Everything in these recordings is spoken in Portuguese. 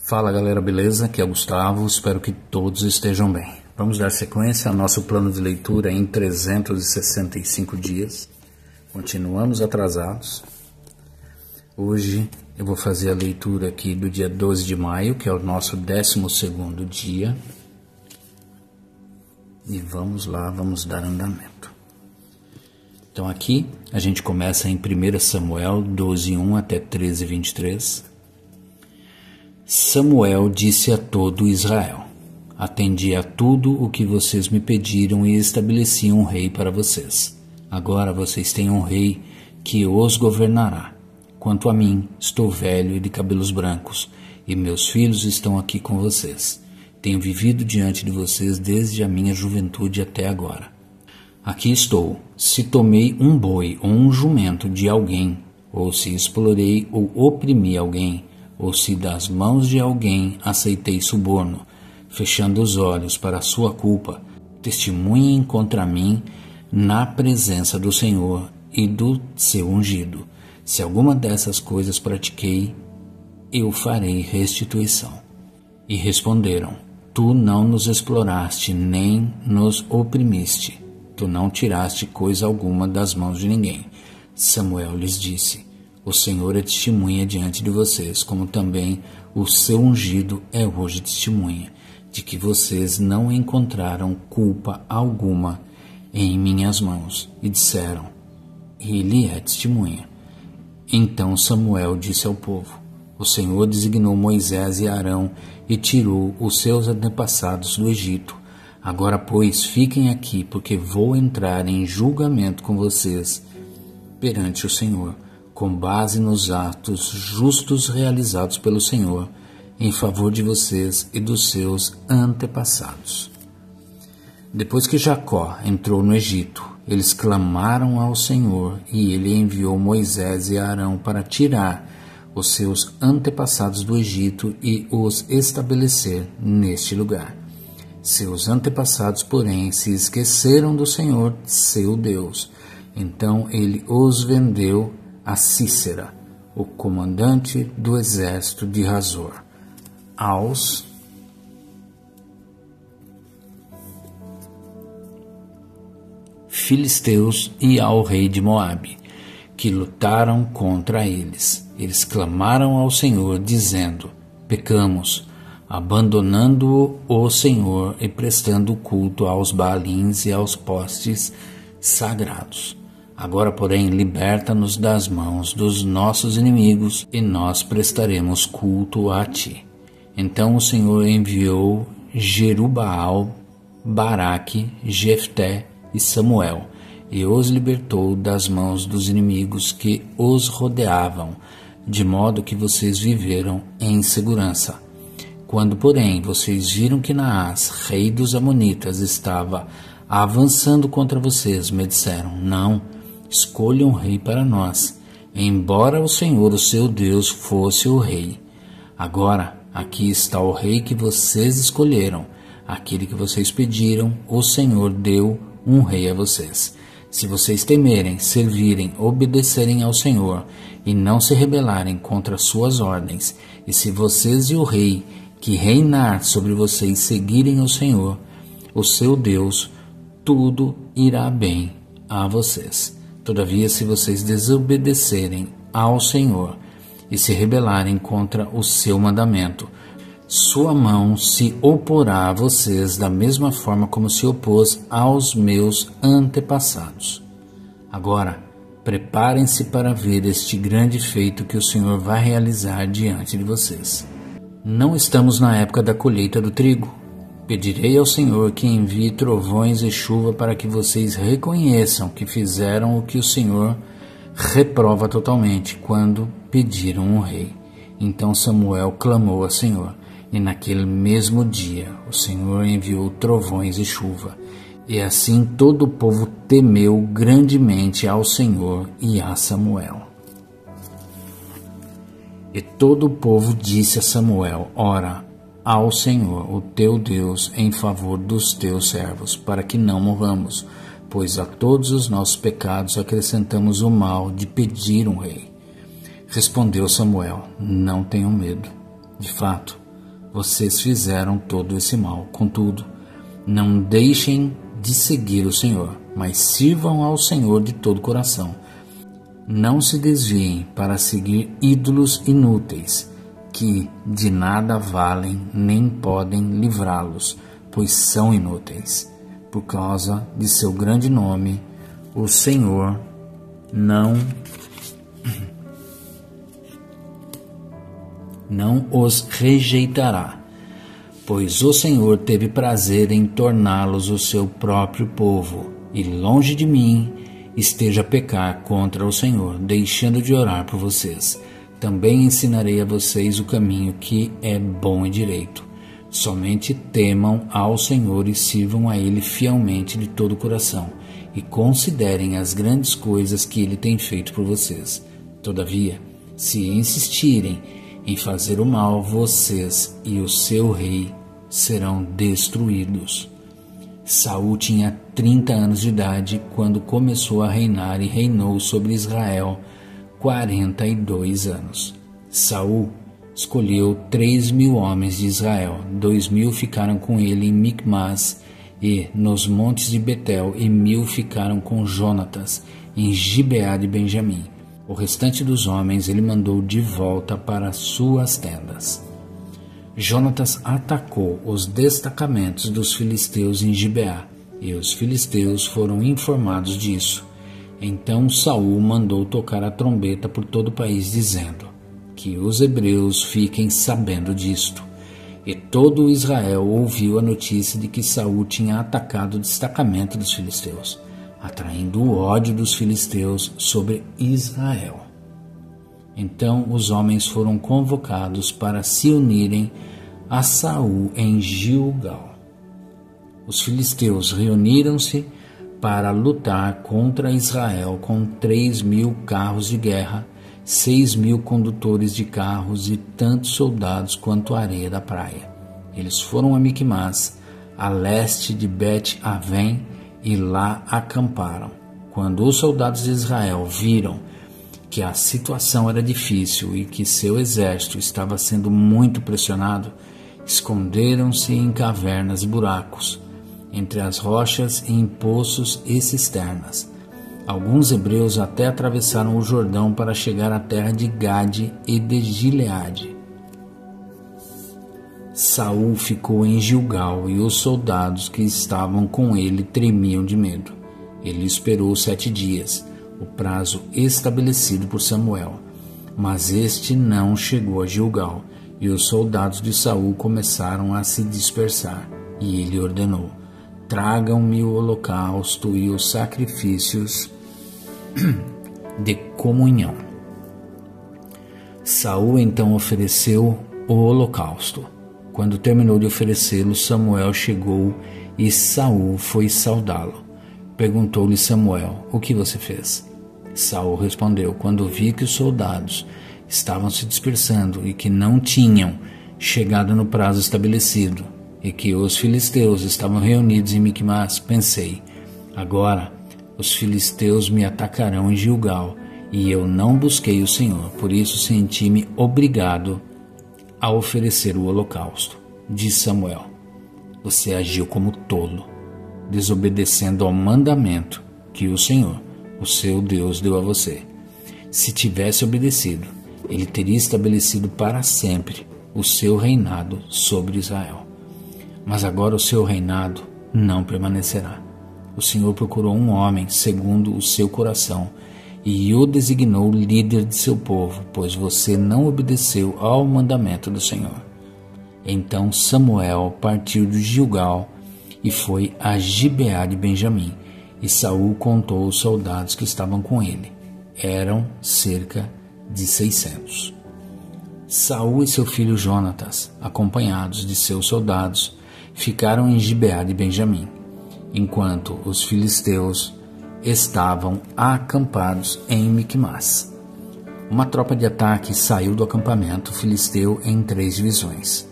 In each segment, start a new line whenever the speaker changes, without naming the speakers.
Fala galera, beleza? Aqui é o Gustavo, espero que todos estejam bem. Vamos dar sequência ao nosso plano de leitura em 365 dias. Continuamos atrasados. Hoje eu vou fazer a leitura aqui do dia 12 de maio, que é o nosso 12º dia. E vamos lá, vamos dar andamento. Então aqui a gente começa em 1 Samuel 12:1 até 13:23. Samuel disse a todo Israel: atendi a tudo o que vocês me pediram e estabeleci um rei para vocês. Agora vocês têm um rei que os governará. Quanto a mim, estou velho e de cabelos brancos, e meus filhos estão aqui com vocês. Tenho vivido diante de vocês desde a minha juventude até agora. Aqui estou. Se tomei um boi ou um jumento de alguém, ou se explorei ou oprimi alguém, ou se das mãos de alguém aceitei suborno, fechando os olhos para a sua culpa, testemunhem contra mim na presença do Senhor e do seu ungido. Se alguma dessas coisas pratiquei, eu farei restituição. E responderam: Tu não nos exploraste, nem nos oprimiste. Tu não tiraste coisa alguma das mãos de ninguém. Samuel lhes disse: O Senhor é testemunha diante de vocês, como também o seu ungido é hoje testemunha, de que vocês não encontraram culpa alguma em minhas mãos. E disseram: Ele é testemunha. Então Samuel disse ao povo: O Senhor designou Moisés e Arão e tirou os seus antepassados do Egito. Agora, pois, fiquem aqui, porque vou entrar em julgamento com vocês perante o Senhor, com base nos atos justos realizados pelo Senhor em favor de vocês e dos seus antepassados. Depois que Jacó entrou no Egito, eles clamaram ao Senhor e ele enviou Moisés e Arão para tirar os seus antepassados do Egito e os estabelecer neste lugar. Seus antepassados, porém, se esqueceram do Senhor, seu Deus. Então ele os vendeu a Sísera, o comandante do exército de Hazor, aos filisteus e ao rei de Moabe, que lutaram contra eles. Eles clamaram ao Senhor, dizendo: Pecamos, abandonando o Senhor e prestando culto aos Baalins e aos postes sagrados. Agora, porém, liberta-nos das mãos dos nossos inimigos e nós prestaremos culto a ti. Então o Senhor enviou Jerubaal, Baraque, Jefté e Samuel, e os libertou das mãos dos inimigos que os rodeavam, de modo que vocês viveram em segurança. Quando, porém, vocês viram que Naás, rei dos Amonitas, estava avançando contra vocês, me disseram: Não, escolha um rei para nós, embora o Senhor, o seu Deus, fosse o rei. Agora, aqui está o rei que vocês escolheram, aquele que vocês pediram, o Senhor deu um rei a vocês. Se vocês temerem, servirem, obedecerem ao Senhor e não se rebelarem contra suas ordens, e se vocês e o rei que reinar sobre vocês seguirem o Senhor, o seu Deus, tudo irá bem a vocês. Todavia, se vocês desobedecerem ao Senhor e se rebelarem contra o seu mandamento, sua mão se oporá a vocês da mesma forma como se opôs aos meus antepassados. Agora, preparem-se para ver este grande feito que o Senhor vai realizar diante de vocês. Não estamos na época da colheita do trigo. Pedirei ao Senhor que envie trovões e chuva para que vocês reconheçam que fizeram o que o Senhor reprova totalmente quando pediram um rei. Então Samuel clamou ao Senhor, e naquele mesmo dia o Senhor enviou trovões e chuva. E assim todo o povo temeu grandemente ao Senhor e a Samuel. E todo o povo disse a Samuel: Ora ao Senhor, o teu Deus, em favor dos teus servos, para que não morramos, pois a todos os nossos pecados acrescentamos o mal de pedir um rei. Respondeu Samuel: Não tenham medo. De fato, vocês fizeram todo esse mal. Contudo, não deixem de seguir o Senhor, mas sirvam ao Senhor de todo o coração. Não se desviem para seguir ídolos inúteis, que de nada valem nem podem livrá-los, pois são inúteis. Por causa de seu grande nome, o Senhor não os rejeitará, pois o Senhor teve prazer em torná-los o seu próprio povo, e longe de mim esteja a pecar contra o Senhor, deixando de orar por vocês. Também ensinarei a vocês o caminho que é bom e direito. Somente temam ao Senhor e sirvam a Ele fielmente de todo o coração, e considerem as grandes coisas que Ele tem feito por vocês. Todavia, se insistirem em fazer o mal, vocês e o seu rei serão destruídos. Saul tinha 30 anos de idade quando começou a reinar e reinou sobre Israel 42 anos. Saul escolheu 3.000 homens de Israel, 2.000 ficaram com ele em Micmas e nos montes de Betel, e 1.000 ficaram com Jonatas em Gibeá de Benjamim. O restante dos homens ele mandou de volta para suas tendas. Jonatas atacou os destacamentos dos filisteus em Gibeá, e os filisteus foram informados disso. Então Saul mandou tocar a trombeta por todo o país, dizendo: que os hebreus fiquem sabendo disto. E todo Israel ouviu a notícia de que Saul tinha atacado o destacamento dos filisteus, atraindo o ódio dos filisteus sobre Israel. Então os homens foram convocados para se unirem a Saul em Gilgal. Os filisteus reuniram-se para lutar contra Israel com 3.000 carros de guerra, 6.000 condutores de carros e tantos soldados quanto a areia da praia. Eles foram a Micmas, a leste de Bet-Aven, e lá acamparam. Quando os soldados de Israel viram que a situação era difícil e que seu exército estava sendo muito pressionado, esconderam-se em cavernas e buracos, entre as rochas e em poços e cisternas. Alguns hebreus até atravessaram o Jordão para chegar à terra de Gade e de Gileade. Saul ficou em Gilgal e os soldados que estavam com ele tremiam de medo. Ele esperou 7 dias, o prazo estabelecido por Samuel, mas este não chegou a Gilgal, e os soldados de Saul começaram a se dispersar, e ele ordenou: tragam-me o holocausto e os sacrifícios de comunhão. Saul então ofereceu o holocausto. Quando terminou de oferecê-lo, Samuel chegou e Saul foi saudá-lo. Perguntou-lhe Samuel: o que você fez? Saul respondeu: quando vi que os soldados estavam se dispersando e que não tinham chegado no prazo estabelecido, e que os filisteus estavam reunidos em Micmas, pensei: agora os filisteus me atacarão em Gilgal, e eu não busquei o Senhor, por isso senti-me obrigado a oferecer o holocausto. Disse Samuel: você agiu como tolo, desobedecendo ao mandamento que o Senhor, o seu Deus, deu a você. Se tivesse obedecido, ele teria estabelecido para sempre o seu reinado sobre Israel. Mas agora o seu reinado não permanecerá. O Senhor procurou um homem segundo o seu coração e o designou líder de seu povo, pois você não obedeceu ao mandamento do Senhor. Então Samuel partiu de Gilgal e foi a Gibeá de Benjamim, e Saul contou os soldados que estavam com ele. Eram cerca de 600. Saul e seu filho Jonatas, acompanhados de seus soldados, ficaram em Gibeá de Benjamim, enquanto os filisteus estavam acampados em Micmas. Uma tropa de ataque saiu do acampamento filisteu em 3 divisões.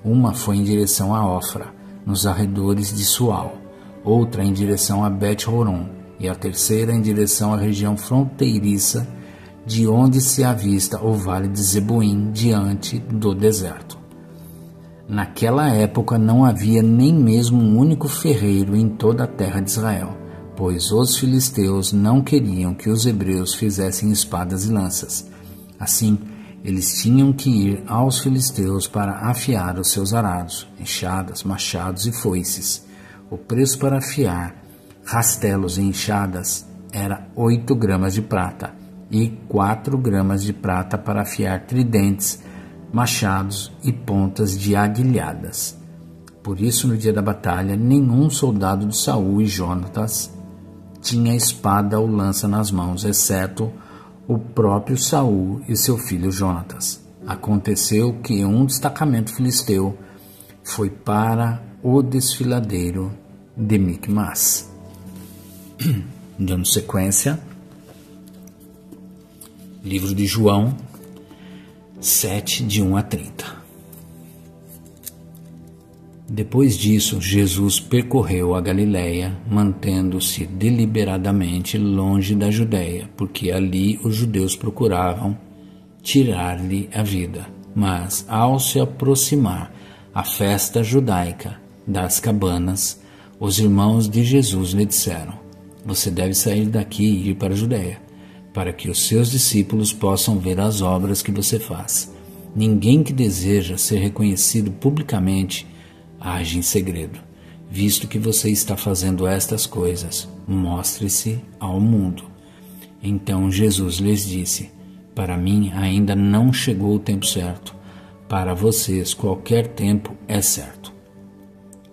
Uma foi em direção a Ofra, nos arredores de Sual, outra em direção a Bet-Horon, e a terceira em direção à região fronteiriça, de onde se avista o vale de Zeboim, diante do deserto. Naquela época não havia nem mesmo um único ferreiro em toda a terra de Israel, pois os filisteus não queriam que os hebreus fizessem espadas e lanças. Assim, eles tinham que ir aos filisteus para afiar os seus arados, enxadas, machados e foices. O preço para afiar rastelos e enxadas era 8 gramas de prata e 4 gramas de prata para afiar tridentes, machados e pontas de aguilhadas. Por isso, no dia da batalha, nenhum soldado de Saul e Jonatas tinha espada ou lança nas mãos, exceto o próprio Saul e seu filho Jonatas. Aconteceu que um destacamento filisteu foi para o desfiladeiro de Micmas. Dando sequência, livro de João 7, de 1 a 30. Depois disso, Jesus percorreu a Galiléia, mantendo-se deliberadamente longe da Judéia, porque ali os judeus procuravam tirar-lhe a vida. Mas, ao se aproximar a festa judaica das cabanas, os irmãos de Jesus lhe disseram: você deve sair daqui e ir para a Judéia, para que os seus discípulos possam ver as obras que você faz. Ninguém que deseja ser reconhecido publicamente age em segredo. Visto que você está fazendo estas coisas, mostre-se ao mundo. Então Jesus lhes disse: para mim ainda não chegou o tempo certo. Para vocês qualquer tempo é certo.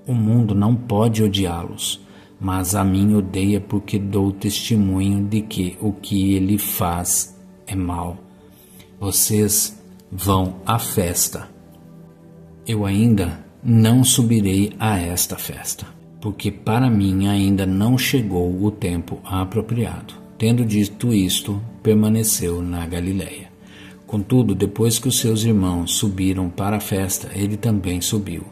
O mundo não pode odiá-los, mas a mim odeia porque dou testemunho de que o que ele faz é mal. Vocês vão à festa. Eu ainda não subirei a esta festa, porque para mim ainda não chegou o tempo apropriado. Tendo dito isto, permaneceu na Galiléia. Contudo, depois que os seus irmãos subiram para a festa, ele também subiu.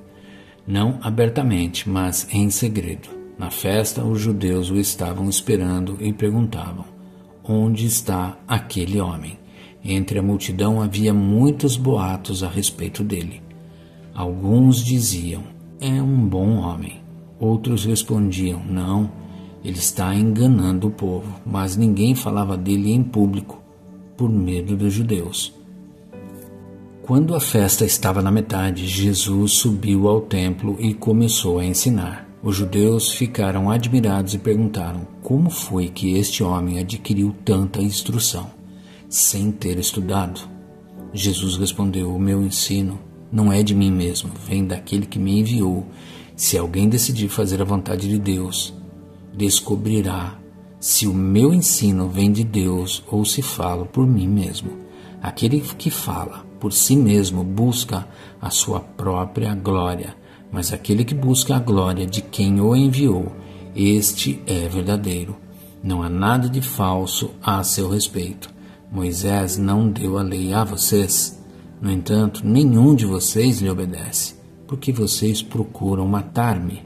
Não abertamente, mas em segredo. Na festa, os judeus o estavam esperando e perguntavam: onde está aquele homem? Entre a multidão havia muitos boatos a respeito dele. Alguns diziam: é um bom homem. Outros respondiam: não, ele está enganando o povo. Mas ninguém falava dele em público, por medo dos judeus. Quando a festa estava na metade, Jesus subiu ao templo e começou a ensinar. Os judeus ficaram admirados e perguntaram: como foi que este homem adquiriu tanta instrução, sem ter estudado? Jesus respondeu: o meu ensino não é de mim mesmo, vem daquele que me enviou. Se alguém decidir fazer a vontade de Deus, descobrirá se o meu ensino vem de Deus ou se falo por mim mesmo. Aquele que fala por si mesmo busca a sua própria glória, mas aquele que busca a glória de quem o enviou, este é verdadeiro. Não há nada de falso a seu respeito. Moisés não deu a lei a vocês. No entanto, nenhum de vocês lhe obedece, porque vocês procuram matar-me.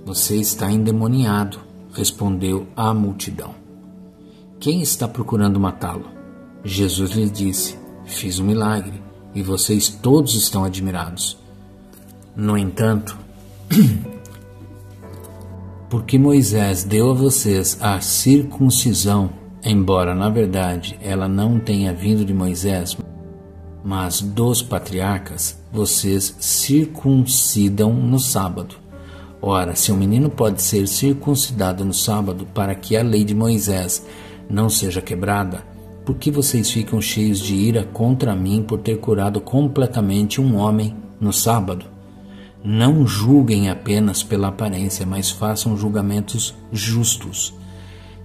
Você está endemoniado, respondeu a multidão. Quem está procurando matá-lo? Jesus lhe disse: fiz um milagre, e vocês todos estão admirados. No entanto, porque Moisés deu a vocês a circuncisão, embora na verdade ela não tenha vindo de Moisés, mas dos patriarcas, vocês circuncidam no sábado. Ora, se um menino pode ser circuncidado no sábado para que a lei de Moisés não seja quebrada, por que vocês ficam cheios de ira contra mim por ter curado completamente um homem no sábado? Não julguem apenas pela aparência, mas façam julgamentos justos.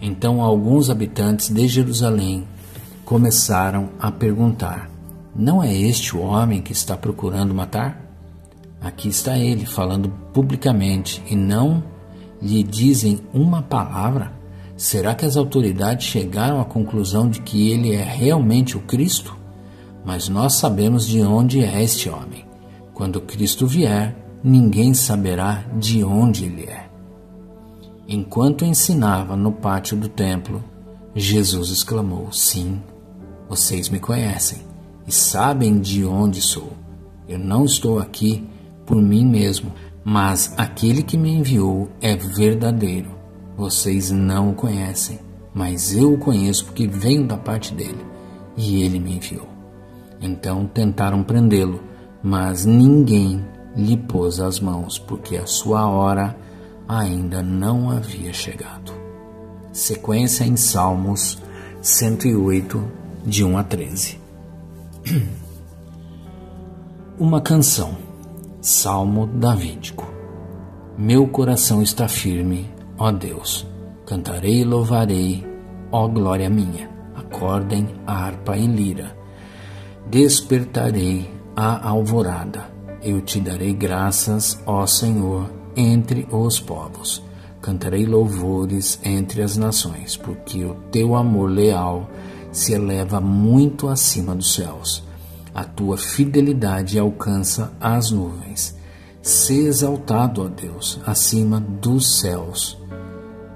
Então alguns habitantes de Jerusalém começaram a perguntar: não é este o homem que está procurando matar? Aqui está ele, falando publicamente, e não lhe dizem uma palavra? Será que as autoridades chegaram à conclusão de que ele é realmente o Cristo? Mas nós sabemos de onde é este homem. Quando Cristo vier, ninguém saberá de onde ele é. Enquanto ensinava no pátio do templo, Jesus exclamou: sim, vocês me conhecem e sabem de onde sou. Eu não estou aqui por mim mesmo, mas aquele que me enviou é verdadeiro. Vocês não o conhecem, mas eu o conheço porque venho da parte dele, e ele me enviou. Então tentaram prendê-lo, mas ninguém lhe pôs as mãos, porque a sua hora ainda não havia chegado. Sequência em Salmos 108, de 1 a 13. Uma canção. Salmo davídico. Meu coração está firme, ó Deus. Cantarei e louvarei, ó glória minha. Acordem a harpa e lira. Despertarei a alvorada. Eu te darei graças, ó Senhor, entre os povos. Cantarei louvores entre as nações, porque o teu amor leal se eleva muito acima dos céus. A tua fidelidade alcança as nuvens. Sê exaltado, ó Deus, acima dos céus.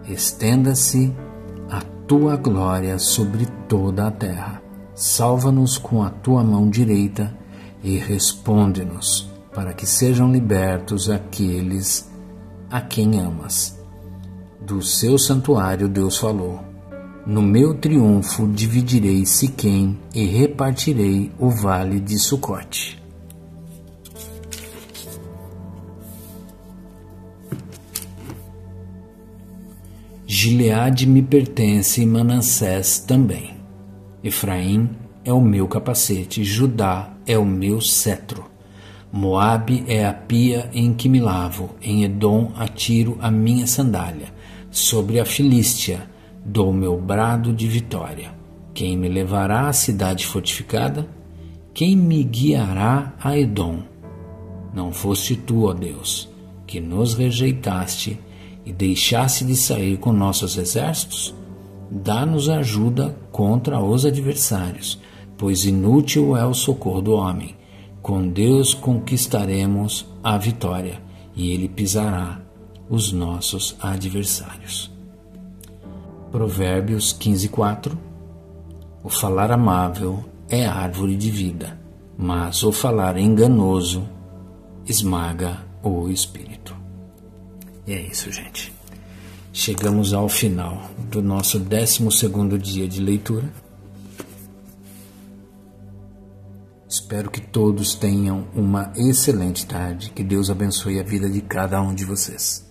Estenda-se a tua glória sobre toda a terra. Salva-nos com a tua mão direita e responde-nos, para que sejam libertos aqueles a quem amas. Do seu santuário Deus falou: no meu triunfo dividirei Siquém e repartirei o vale de Sucote. Gileade me pertence e Manassés também. Efraim é o meu capacete, Judá é o meu cetro. Moabe é a pia em que me lavo, em Edom atiro a minha sandália. Sobre a Filístia dou meu brado de vitória. Quem me levará à cidade fortificada? Quem me guiará a Edom? Não foste tu, ó Deus, que nos rejeitaste e deixaste de sair com nossos exércitos? Dá-nos ajuda contra os adversários, pois inútil é o socorro do homem. Com Deus conquistaremos a vitória, e Ele pisará os nossos adversários. Provérbios 15:4. O falar amável é árvore de vida, mas o falar enganoso esmaga o espírito. E é isso, gente. Chegamos ao final do nosso 12º dia de leitura. Espero que todos tenham uma excelente tarde. Que Deus abençoe a vida de cada um de vocês.